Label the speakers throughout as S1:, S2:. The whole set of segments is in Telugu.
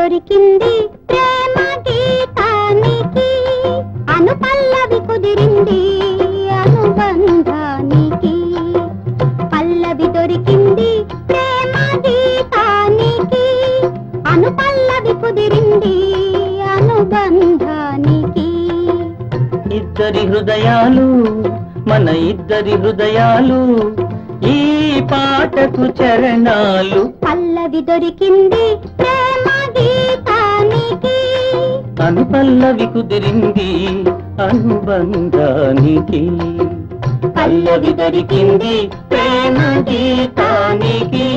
S1: దొరికింది ప్రేమ గీతానికి, అనుపల్లవి కుదిరింది అనుబంధానికి. పల్లవి దొరికింది ప్రేమ గీతానికి, అనుపల్లవి కుదిరింది అనుబంధానికి.
S2: ఇద్దరి హృదయాలు మన ఇద్దరి హృదయాలు, ఈ పాటకు చరణాలు.
S1: పల్లవి దొరికింది ప్రేమ గీతానికి,
S2: అనుపల్లవి కుదిరింది అనుబంధానికి. పల్లవి దొరికింది ప్రేమ గీతానికి.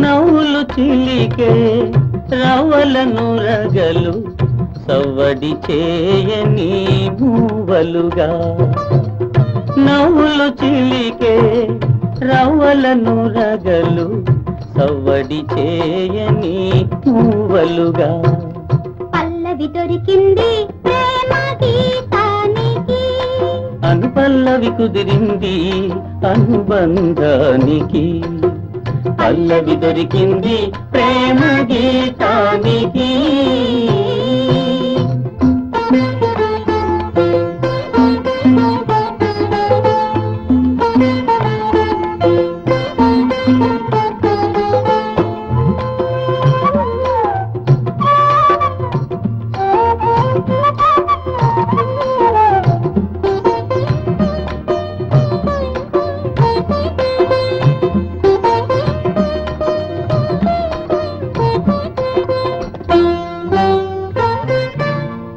S2: నవ్వులు చిలికే రవ్వలను రగలు, సవ్వడి చేయని మూవలుగా. నవ్వులు చిలికే రవ్వలను రగలు, సవ్వడి చేయని మూవలుగా.
S1: పల్లవి దొరికింది ప్రేమ గీతానికి,
S2: అనుపల్లవి కుదిరింది అనుబంధానికి. పల్లవి దొరికింది ప్రేమ గీతానికి.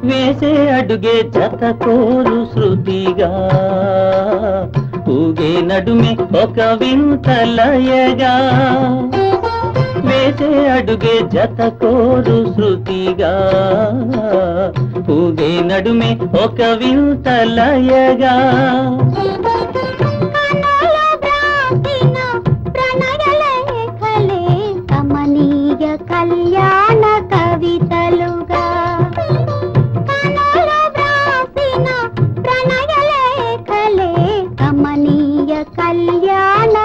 S2: వేసే అడుగే జత కోరు శృతిగా, ఊగే నడుమే ఒక వింత లయగా. వేసే అడుగే జత కోరు శృతిగా, ఊగే నడుమే ఒక వింత లయగా.
S1: కళ్యాణ కవితలుగా, ప్రణయలేఖలే కమనీయ కళ్యాణ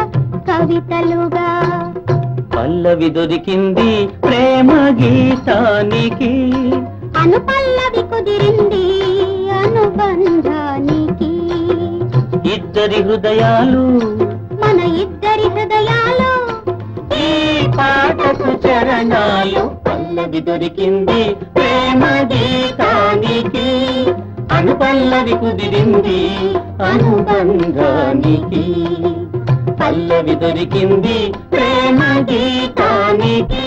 S1: కవితలుగా.
S2: పల్లవి దొరికింది ప్రేమ గీతానికి,
S1: అనుపల్లవి కుదిరింది అనుబంధానికి.
S2: ఇద్దరి హృదయాలు
S1: మన ఇద్దరి హృదయాలు,
S2: ఈ పాటకు చరణాలు. పల్లవి దొరికింది ప్రేమ గీతానికి, అనుపల్లవి కుదిరింది అనుబంధానికి. పల్లవి దొరికింది ప్రేమ గీతానికి.